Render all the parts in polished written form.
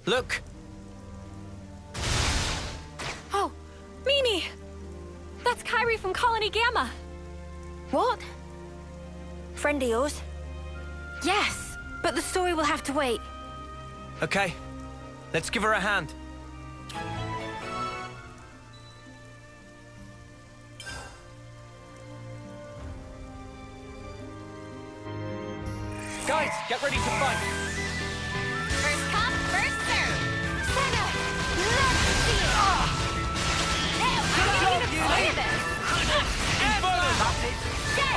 Look! Oh, Mimi! That's Kyrie from Colony Gamma. What? Friend of yours? Yes, but the story will have to wait. Okay, let's give her a hand. Guys, get ready to fight. First come, first serve. Senna, let's see it. I'm getting afraid of this.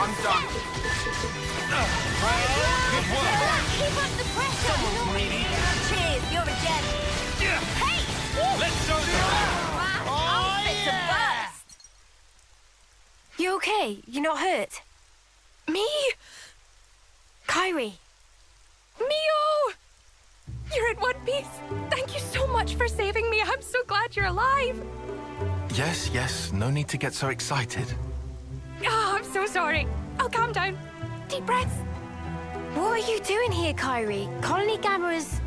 I'm done. Good work. Keep up the pressure. Someone's greedy. Cheers, you're a gem. Hey! Let's show them. I'm fit to burst. You okay? You're not hurt? Me? Kyrie. Mio! You're in one piece. Thank you so much for saving me. I'm so glad you're alive. Yes, yes, no need to get so excited. Oh, I'm so sorry. I'll calm down. Deep breaths. What are you doing here, Kyrie? Colony Gamma is...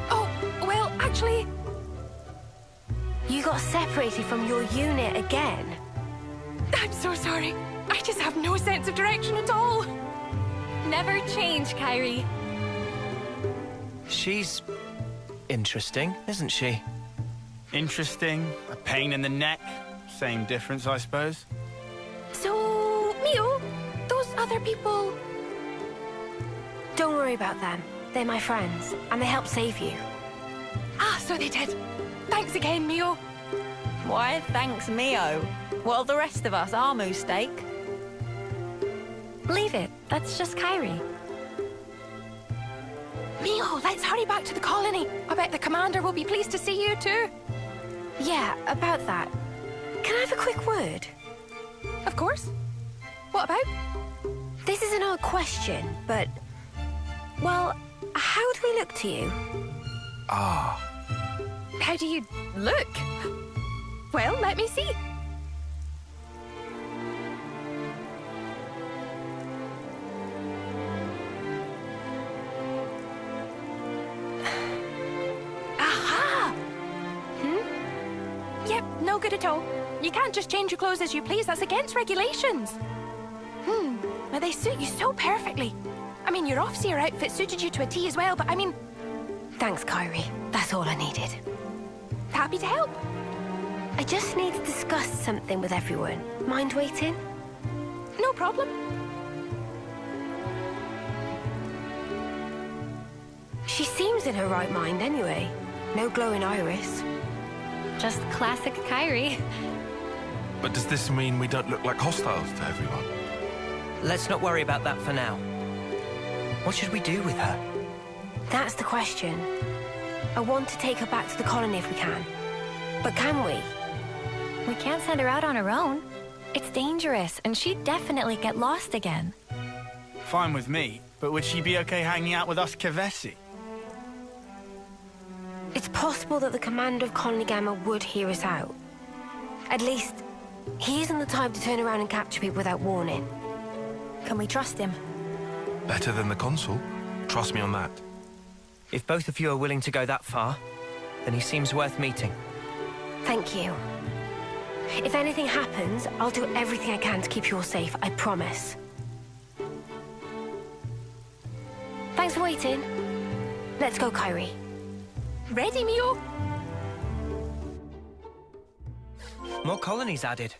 Oh, well, actually... You got separated from your unit again. I'm so sorry. I just have no sense of direction at all. Never change, Kyrie. She's interesting, isn't she? Interesting. A pain in the neck. Same difference, I suppose. So, Mio, those other people... Don't worry about them. They're my friends, and they helped save you. Ah, so they did. Thanks again, Mio. Why, thanks, Mio. Well, the rest of us are mistake. Leave it. That's just Kyrie. Mio, let's hurry back to the colony. I bet the commander will be pleased to see you too. Yeah, about that. Can I have a quick word? Of course. What about? This is an odd question, but... Well, how do we look to you? Ah, How do you look? Well, let me see. Aha! Yep, no good at all. You can't just change your clothes as you please. That's against regulations. But they suit you so perfectly. I mean, your off-seer outfit suited you to a T as well, but I mean... Thanks, Kyrie. That's all I needed. Happy to help. I just need to discuss something with everyone. Mind waiting? No problem. She seems in her right mind anyway. No glowing iris. Just classic Kyrie. but does this mean we don't look like hostiles to everyone? Let's not worry about that for now. What should we do with her? That's the question. I want to take her back to the colony if we can. But can we? We can't send her out on her own. It's dangerous, and she'd definitely get lost again. Fine with me, but would she be okay hanging out with us Kevesi? It's possible that the commander of Colony Gamma would hear us out. At least, he isn't the type to turn around and capture people without warning. Can we trust him? Better than the consul. Trust me on that. If both of you are willing to go that far, then he seems worth meeting. Thank you. If anything happens, I'll do everything I can to keep you all safe, I promise. Thanks for waiting. Let's go, Kyrie. Ready, Mio? More colonies added.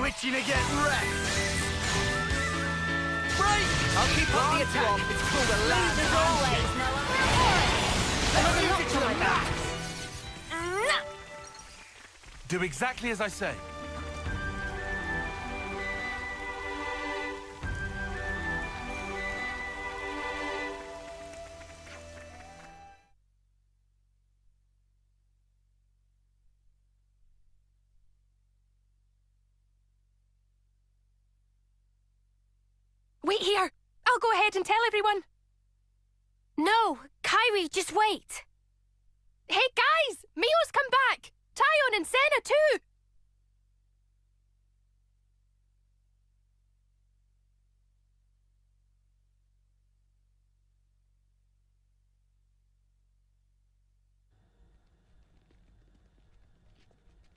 itching to get wrecked. Right! I'll keep up the attack. It's called a land handshake. Another look to my back. Do exactly as I say. Wait here. I'll go ahead and tell everyone. No, Kyrie, just wait. Hey, guys! Mio's come back! Tyon and Senna, too!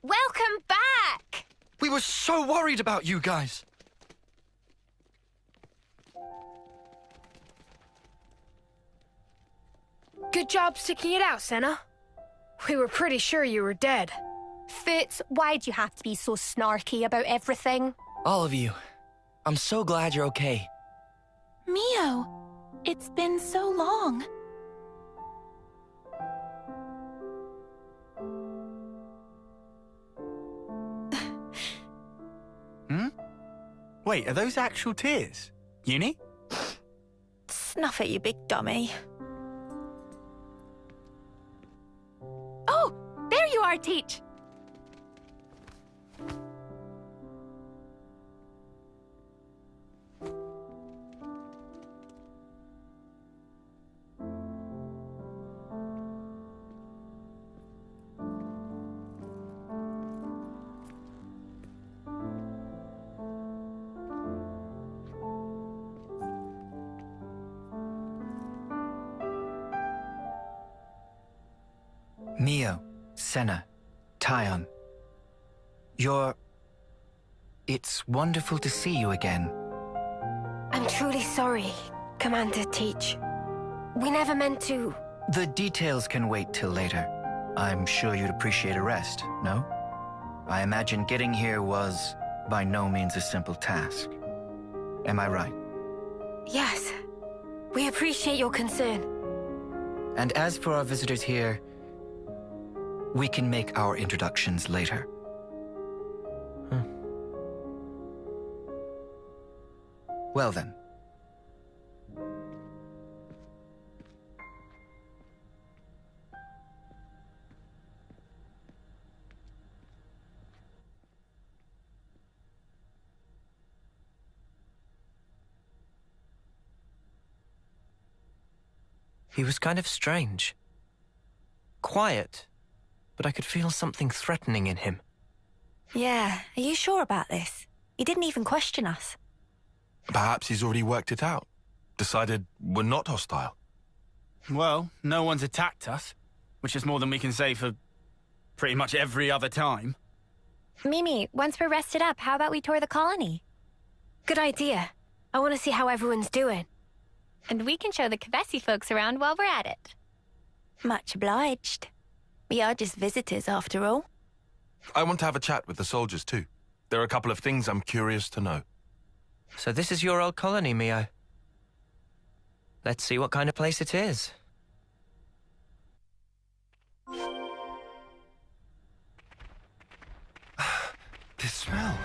Welcome back! We were so worried about you guys. Good job sticking it out, Senna. We were pretty sure you were dead. Foots, why'd you have to be so snarky about everything? All of you. I'm so glad you're okay. Mio, it's been so long. Wait, are those actual tears? Uni? Snuff it, you big dummy. Oh, there you are, Teach. Mio, Senna, Tyon. It's wonderful to see you again. I'm truly sorry, Commander Teach. We never meant to... The details can wait till later. I'm sure you'd appreciate a rest, no? I imagine getting here was by no means a simple task. Am I right? Yes. We appreciate your concern. And as for our visitors here, we can make our introductions later. Well then. He was kind of strange. Quiet, but I could feel something threatening in him. Yeah, are you sure about this? He didn't even question us. Perhaps he's already worked it out. Decided we're not hostile. Well, no one's attacked us, which is more than we can say for pretty much every other time. Mimi, once we're rested up, how about we tour the colony? Good idea. I want to see how everyone's doing. And we can show the Kvesi folks around while we're at it. Much obliged. We are just visitors, after all. I want to have a chat with the soldiers, too. There are a couple of things I'm curious to know. So this is your old colony, Mio. Let's see what kind of place it is. This smell.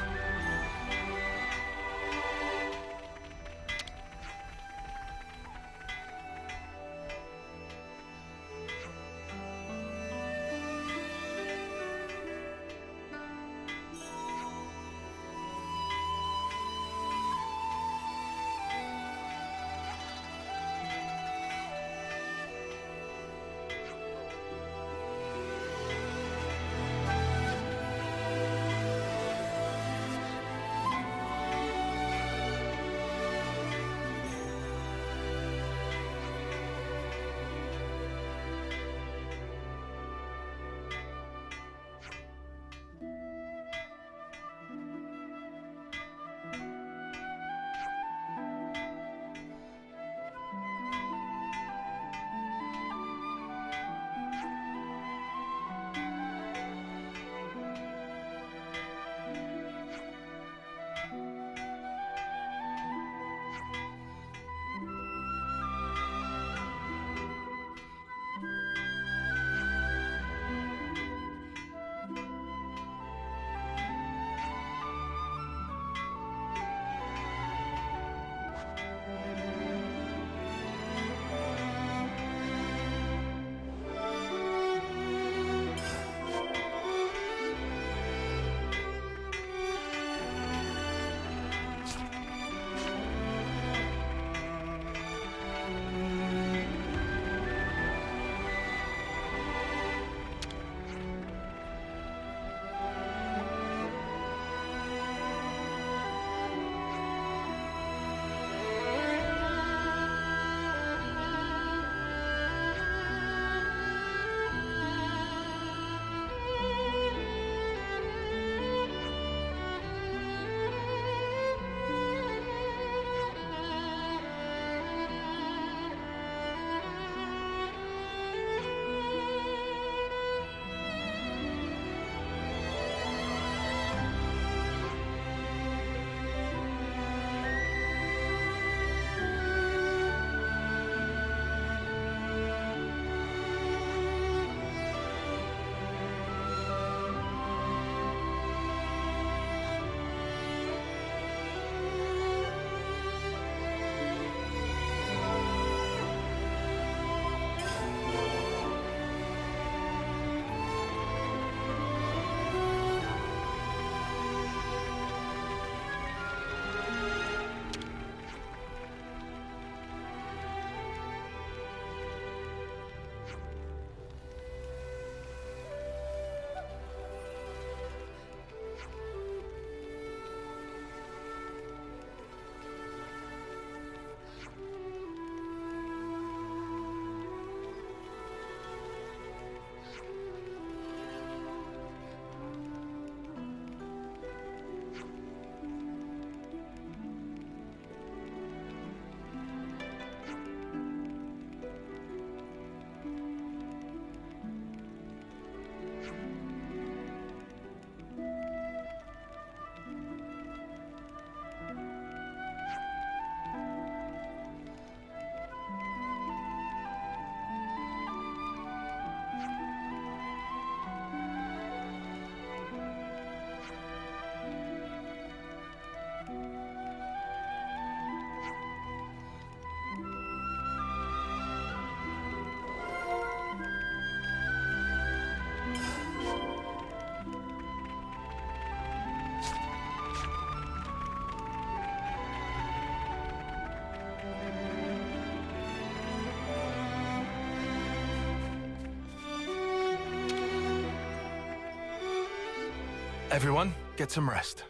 Everyone, get some rest.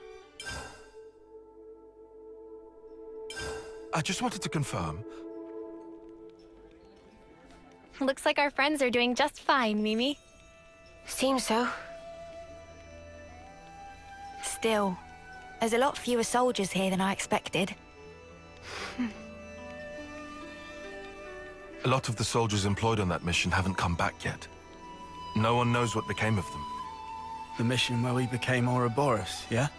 I just wanted to confirm. Looks like our friends are doing just fine, Mimi. Seems so. Still, there's a lot fewer soldiers here than I expected. A lot of the soldiers employed on that mission haven't come back yet. No one knows what became of them. The mission where we became Ouroboros, yeah?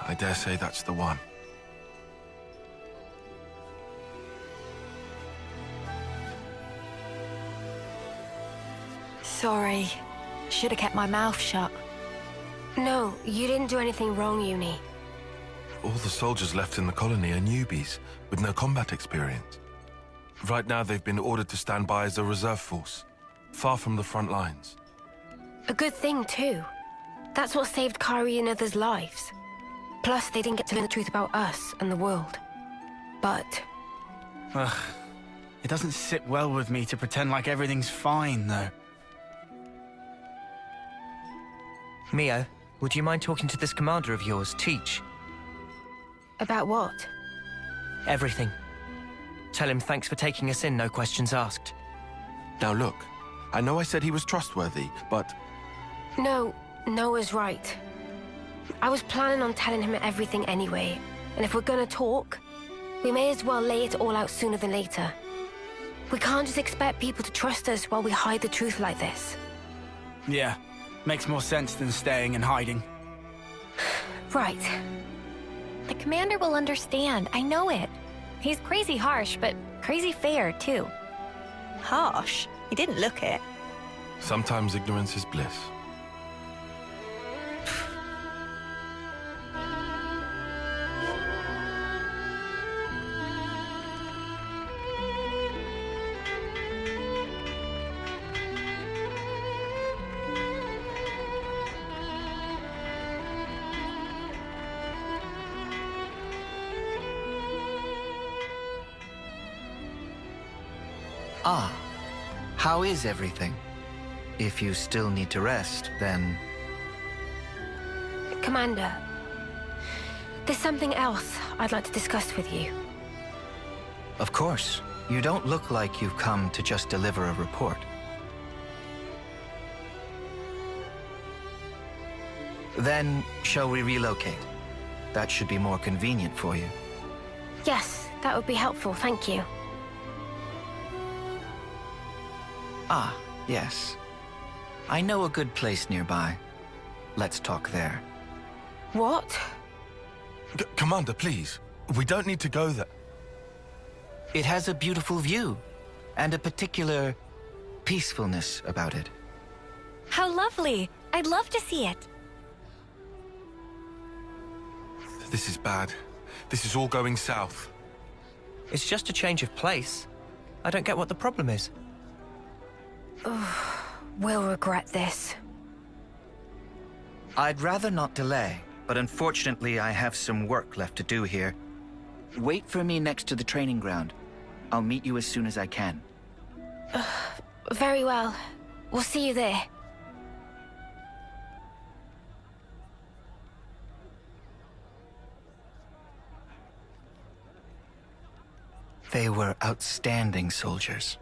I dare say that's the one. Sorry. Should have kept my mouth shut. No, you didn't do anything wrong, Uni. All the soldiers left in the colony are newbies, with no combat experience. Right now they've been ordered to stand by as a reserve force, far from the front lines. A good thing, too. That's what saved Kari and others' lives. Plus, they didn't get to learn the truth about us and the world. But... Ugh. It doesn't sit well with me to pretend like everything's fine, though. Mio, would you mind talking to this commander of yours, Teach? about what? Everything. Tell him thanks for taking us in, no questions asked. Now look, I know I said he was trustworthy, but... No, Noah's right. I was planning on telling him everything anyway, and if we're gonna talk, we may as well lay it all out sooner than later. We can't just expect people to trust us while we hide the truth like this. Yeah, makes more sense than staying and hiding. Right. The commander will understand, I know it. He's crazy harsh, but crazy fair, too. Harsh? He didn't look it. Sometimes ignorance is bliss. Ah, how is everything? If you still need to rest, then... Commander, there's something else I'd like to discuss with you. Of course. You don't look like you've come to just deliver a report. Then, shall we relocate? That should be more convenient for you. Yes, that would be helpful, thank you. Ah, yes. I know a good place nearby. Let's talk there. What? Commander, please. We don't need to go there. It has a beautiful view, and a particular peacefulness about it. How lovely! I'd love to see it. This is bad. This is all going south. It's just a change of place. I don't get what the problem is. We'll regret this. I'd rather not delay, but unfortunately I have some work left to do here. Wait for me next to the training ground. I'll meet you as soon as I can. Very well. We'll see you there. They were outstanding soldiers.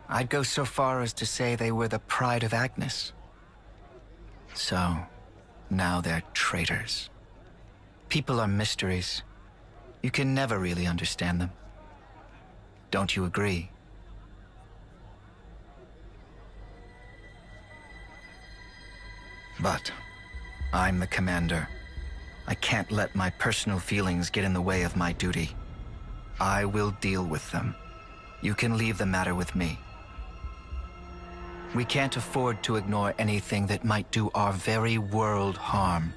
I'd go so far as to say they were the pride of Agnes. So, now they're traitors. People are mysteries. You can never really understand them. Don't you agree? But I'm the commander. I can't let my personal feelings get in the way of my duty. I will deal with them. You can leave the matter with me. We can't afford to ignore anything that might do our very world harm.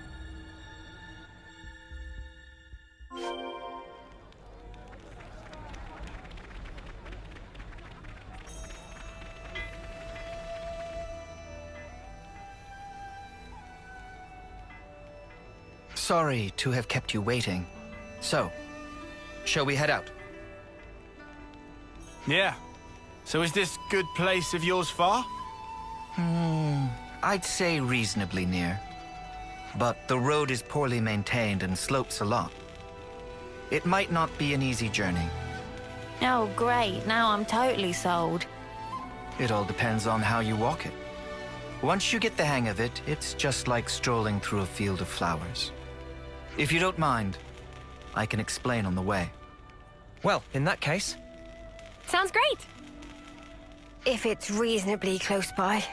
Sorry to have kept you waiting. So, shall we head out? Yeah. So is this good place of yours far? I'd say reasonably near. but the road is poorly maintained and slopes a lot. It might not be an easy journey. Oh, great. Now I'm totally sold. It all depends on how you walk it. Once you get the hang of it, it's just like strolling through a field of flowers. If you don't mind, I can explain on the way. Well, in that case, Sounds great. If it's reasonably close by.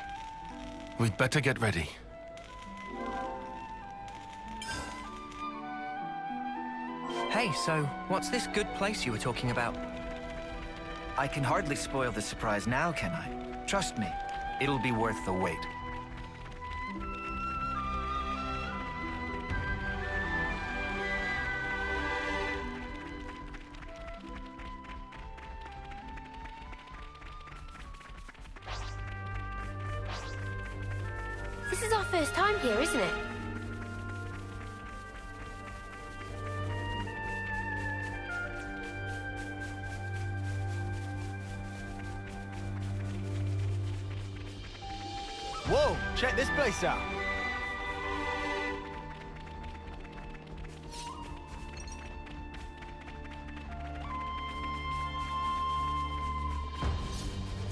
We'd better get ready. hey, so what's this good place you were talking about? I can hardly spoil the surprise now, can I? Trust me, it'll be worth the wait. This is our first time here, isn't it? Whoa, check this place out.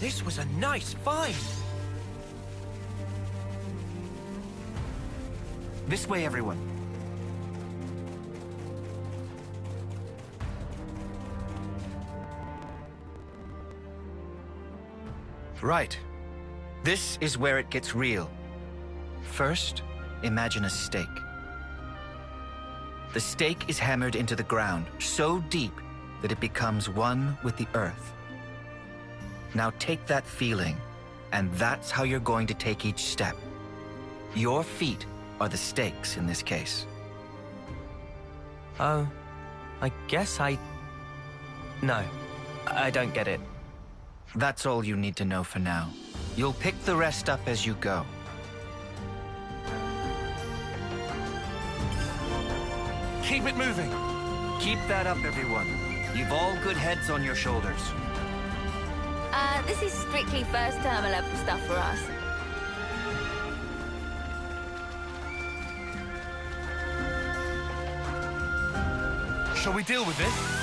This was a nice find. This way, everyone. Right. This is where it gets real. First, imagine a stake. The stake is hammered into the ground so deep that it becomes one with the earth. Now take that feeling, and that's how you're going to take each step. Your feet are the stakes in this case. Oh, I guess No, I don't get it. That's all you need to know for now. You'll pick the rest up as you go. Keep it moving! Keep that up, everyone. You've all good heads on your shoulders. This is strictly first-term level stuff for us. Shall we deal with this?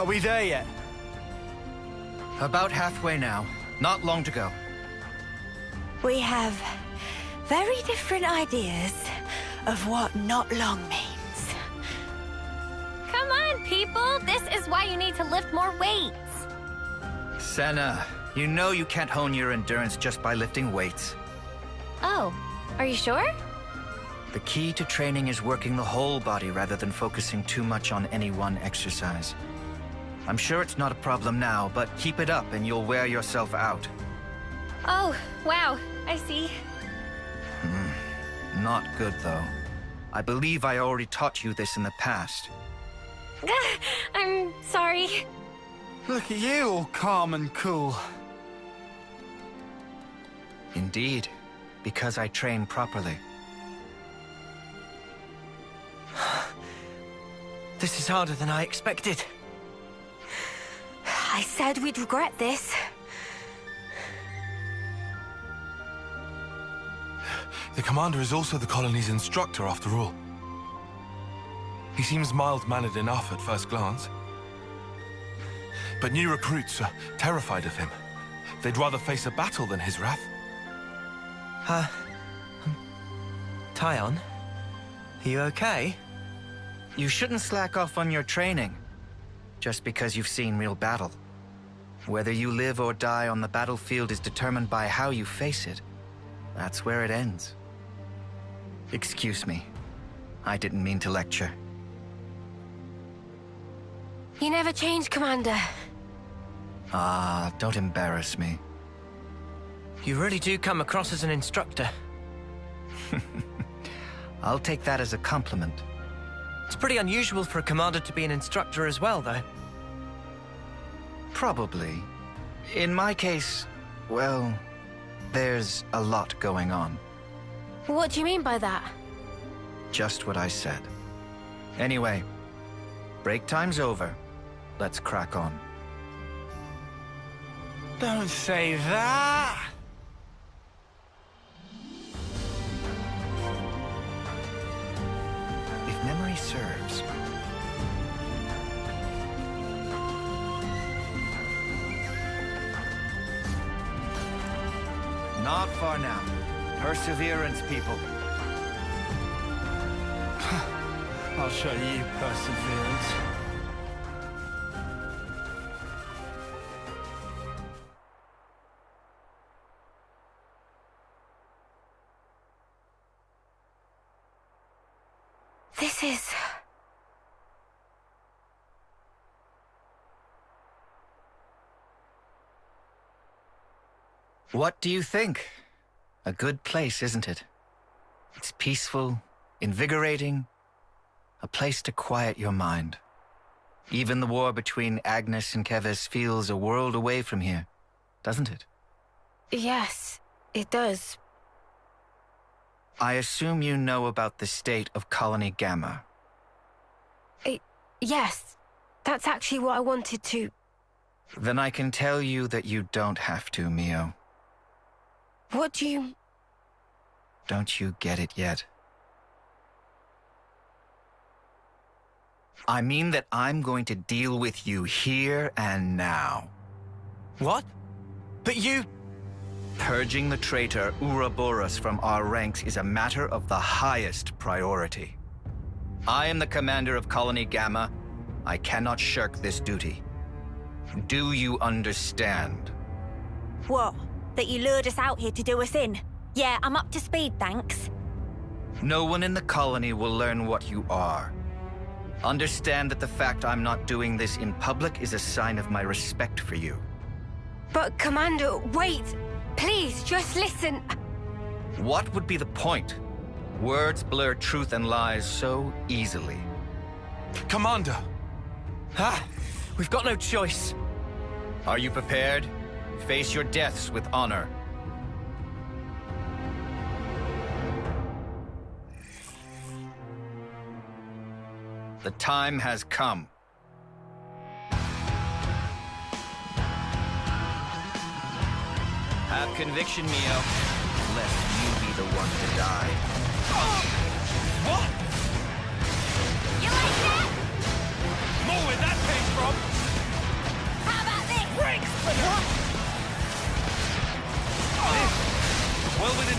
Are we there yet? About halfway now. Not long to go. We have very different ideas of what not long means. Come on, people! This is why you need to lift more weights. Senna, you know you can't hone your endurance just by lifting weights. Oh, are you sure? The key to training is working the whole body rather than focusing too much on any one exercise. I'm sure it's not a problem now, but keep it up and you'll wear yourself out. Oh, wow. I see. Not good, though. I believe I already taught you this in the past. I'm sorry. Look at you, all calm and cool. Indeed, because I train properly. This is harder than I expected. I said we'd regret this. The commander is also the colony's instructor, after all. He seems mild-mannered enough at first glance. But new recruits are terrified of him. They'd rather face a battle than his wrath. Tyon, are you okay? You shouldn't slack off on your training, just because you've seen real battle. Whether you live or die on the battlefield is determined by how you face it. That's where it ends. Excuse me. I didn't mean to lecture. You never change, Commander. Ah, don't embarrass me. You really do come across as an instructor. I'll take that as a compliment. It's pretty unusual for a commander to be an instructor as well, though. Probably. In my case, well, there's a lot going on. What do you mean by that? Just what I said. Anyway, break time's over. Let's crack on. Don't say that! If memory serves... Not far now. Perseverance, people. I'll show you perseverance. This is... What do you think? A good place, isn't it? It's peaceful, invigorating, a place to quiet your mind. Even the war between Agnes and Keves feels a world away from here, doesn't it? Yes, it does. I assume you know about the state of Colony Gamma. Yes, that's actually what I wanted to... Then I can tell you that you don't have to, Mio. What do you... Don't you get it yet? I mean that I'm going to deal with you here and now. What? But you... Purging the traitor Ouroboros from our ranks is a matter of the highest priority. I am the commander of Colony Gamma. I cannot shirk this duty. Do you understand? What? That you lured us out here to do us in? Yeah, I'm up to speed, thanks. No one in the colony will learn what you are. Understand that the fact I'm not doing this in public is a sign of my respect for you. But, Commander, wait! Please, just listen! What would be the point? Words blur truth and lies so easily. Commander! Ah! We've got no choice. Are you prepared? Face your deaths with honor. The time has come. Have conviction, Mio, lest you be the one to die. What? You like that? More where that came from! How about this? Breaks! Well within...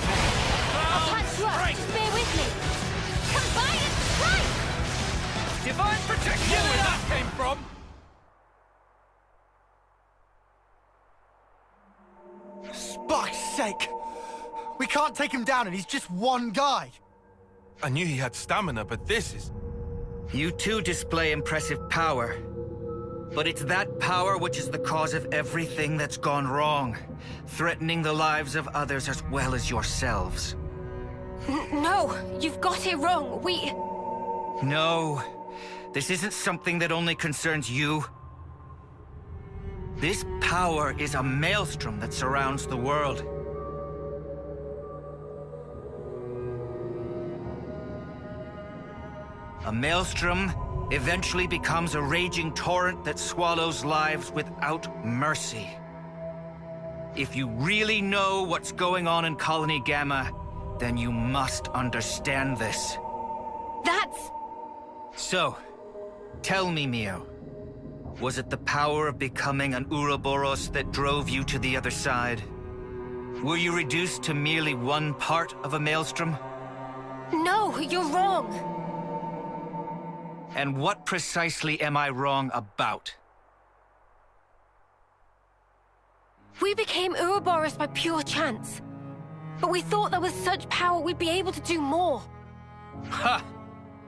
I'll patch you up, just bear with me! Combine and strike! Divine protection! More where that came from! Spark's sake! We can't take him down and he's just one guy! I knew he had stamina, but this is... You too display impressive power. But it's that power which is the cause of everything that's gone wrong, threatening the lives of others as well as yourselves. No, you've got it wrong. No, this isn't something that only concerns you. This power is a maelstrom that surrounds the world. A maelstrom eventually becomes a raging torrent that swallows lives without mercy. If you really know what's going on in Colony Gamma, then you must understand this. That's... So, tell me, Mio, was it the power of becoming an Ouroboros that drove you to the other side? Were you reduced to merely one part of a maelstrom? No, you're wrong. And what precisely am I wrong about? We became Ouroboros by pure chance. But we thought that with such power we'd be able to do more. Ha!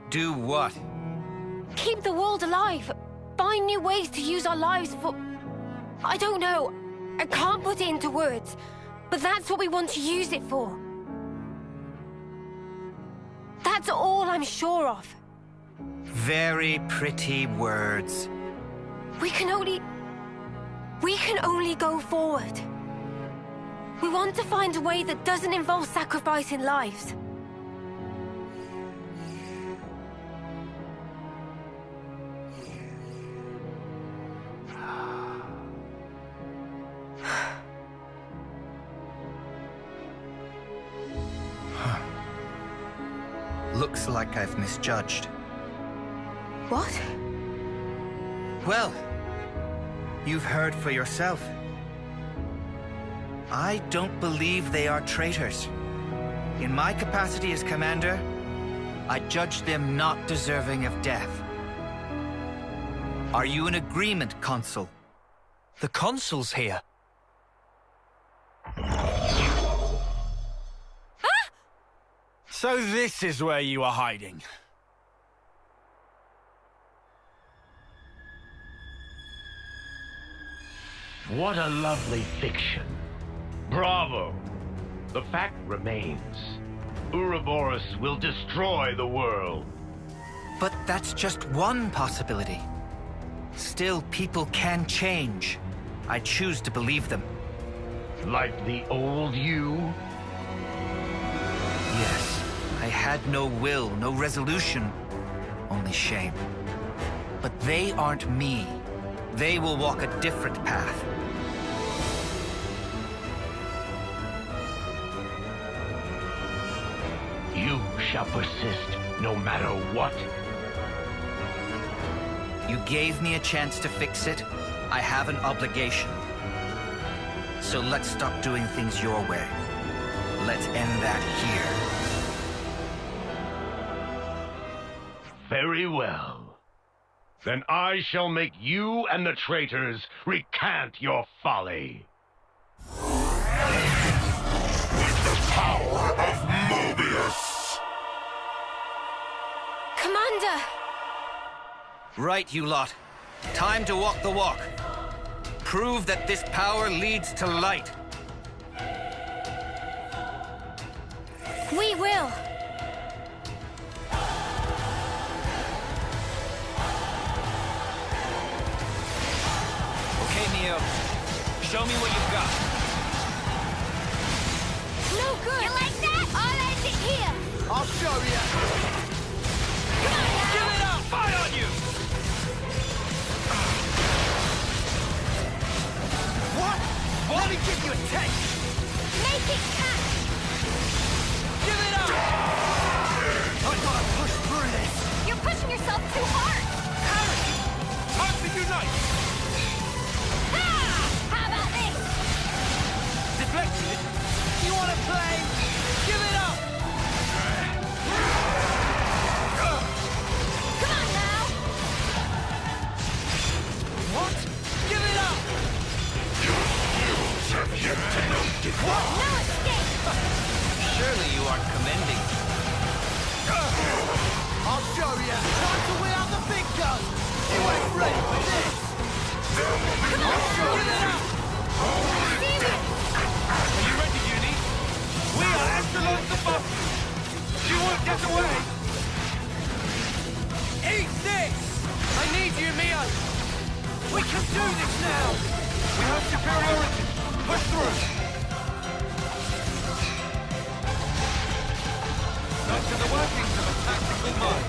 Do what? Keep the world alive. Find new ways to use our lives for... I don't know. I can't put it into words. But that's what we want to use it for. That's all I'm sure of. Very pretty words. We can only... We can only go forward. We want to find a way that doesn't involve sacrificing lives. Looks like I've misjudged. What? Well, you've heard for yourself. I don't believe they are traitors. In my capacity as commander, I judge them not deserving of death. Are you in agreement, Consul? The consul's here. So this is where you are hiding. What a lovely fiction. Bravo! The fact remains. Ouroboros will destroy the world. But that's just one possibility. Still, people can change. I choose to believe them. Like the old you? Yes. I had no will, no resolution, only shame. But they aren't me. They will walk a different path. You shall persist no matter what. You gave me a chance to fix it. I have an obligation. So let's stop doing things your way. Let's end that here. Very well. Then I shall make you and the traitors recant your folly. With the power of Mobius! Commander! Right, you lot. Time to walk the walk. Prove that this power leads to light. We will! Okay, Neo. Show me what you've got. No good! You like that? I'll end it here. I'll show you. Come on now. Give it up! Fight on you! What? Let me give you a taste. Make it catch. Give it up! I gotta push through this. You're pushing yourself too hard. Time to unite. Ah! How about this? Deflected. You wanna play? Give it up. Come on now. What? Give it up. Have yet to know defeat. No escape. Surely you aren't commending. I'll show you. Time to win out the big gun. You ain't ready for this. I'll show you. Are you ready, Uni? We are echelons above you. You won't get away. Eat this. I need you, Mio. We can do this now. We have superiority. Push through. Not to the workings of a tactical mind.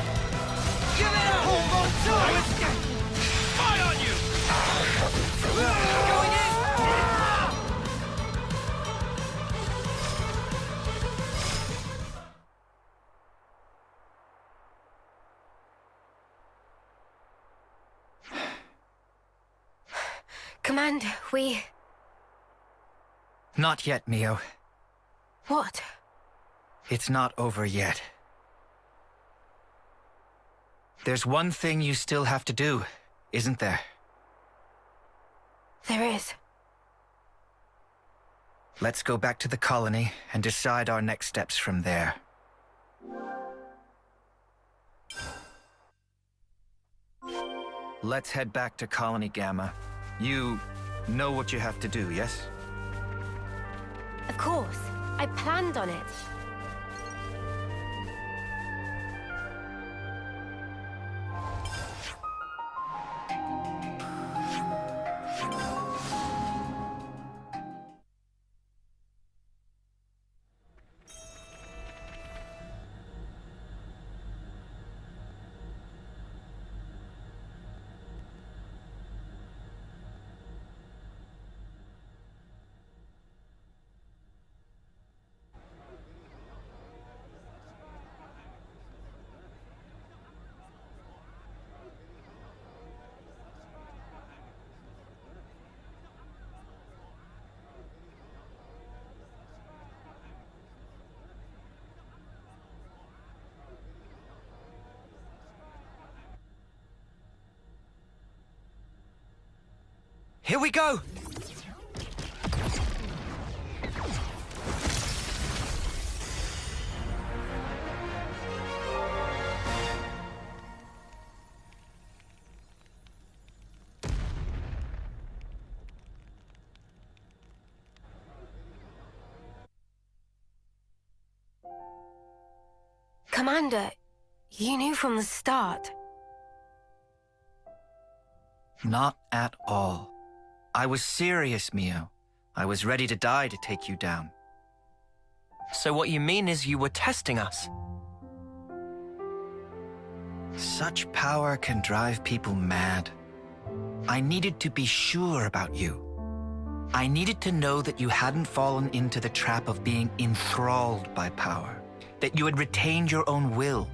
Give it up! Hold on tight! Fire on you! Going in! Commander, we... Not yet, Mio. What? It's not over yet. There's one thing you still have to do, isn't there? There is. Let's go back to the colony and decide our next steps from there. Let's head back to Colony Gamma. You know what you have to do, yes? Of course. I planned on it. Here we go! Commander, you knew from the start. Not at all. I was serious, Mio. I was ready to die to take you down. So what you mean is you were testing us? Such power can drive people mad. I needed to be sure about you. I needed to know that you hadn't fallen into the trap of being enthralled by power. That you had retained your own will.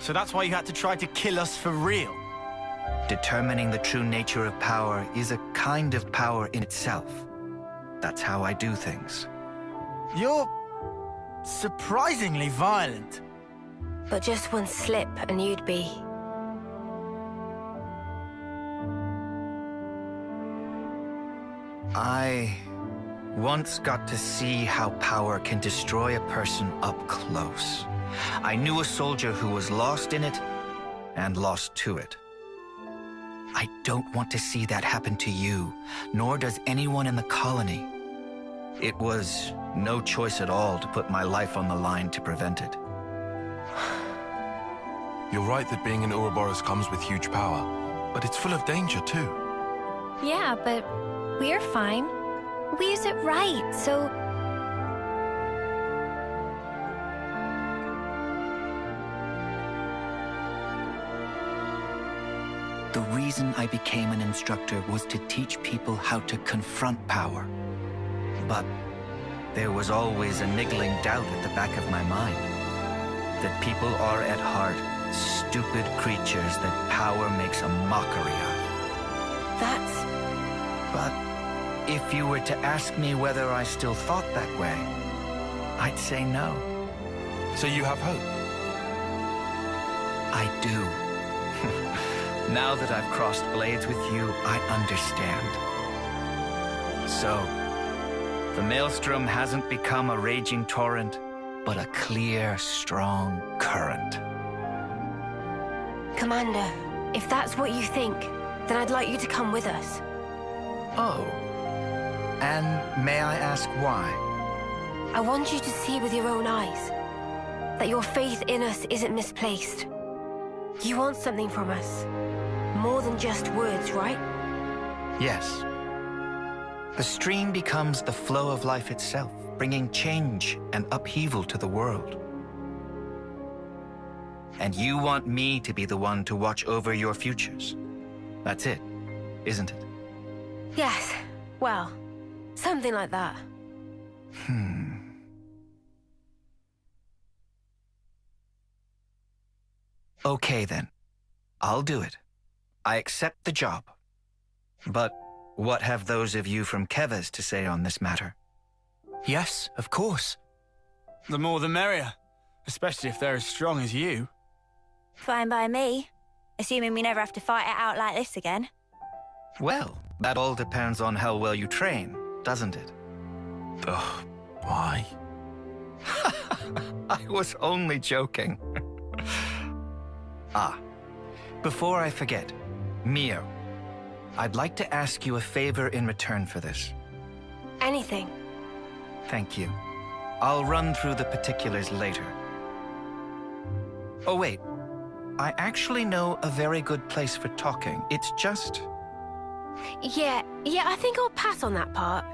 So that's why you had to try to kill us for real? Determining the true nature of power is a kind of power in itself. That's how I do things. You're surprisingly violent. But just one slip and you'd be... I once got to see how power can destroy a person up close. I knew a soldier who was lost in it and lost to it. I don't want to see that happen to you, nor does anyone in the colony. It was no choice at all to put my life on the line to prevent it. You're right that being in Ouroboros comes with huge power, but it's full of danger too. Yeah, but we're fine. We use it right, so... The reason I became an instructor was to teach people how to confront power. But there was always a niggling doubt at the back of my mind. That people are at heart stupid creatures that power makes a mockery of. That's... But if you were to ask me whether I still thought that way, I'd say no. So you have hope? I do. Now that I've crossed blades with you, I understand. So, the Maelstrom hasn't become a raging torrent, but a clear, strong current. Commander, if that's what you think, then I'd like you to come with us. Oh. And may I ask why? I want you to see with your own eyes that your faith in us isn't misplaced. You want something from us. More than just words, right? Yes. The stream becomes the flow of life itself, bringing change and upheaval to the world. And you want me to be the one to watch over your futures. That's it, isn't it? Yes. Well, something like that. Okay then. I'll do it. I accept the job. But what have those of you from Kevas to say on this matter? Yes, of course. The more the merrier, especially if they're as strong as you. Fine by me. Assuming we never have to fight it out like this again. Well, that all depends on how well you train, doesn't it? Ugh, why? I was only joking. Before I forget, Mio, I'd like to ask you a favor in return for this. Anything. Thank you. I'll run through the particulars later. Oh, wait. I actually know a very good place for talking. It's just... Yeah, I think I'll pass on that part.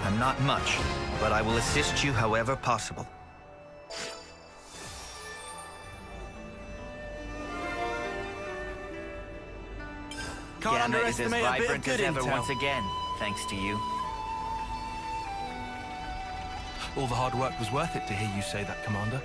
I'm not much, but I will assist you however possible. Can't Gamma is as underestimate a bit of vibrant as good ever intel. once again, thanks to you. All the hard work was worth it to hear you say that, Commander.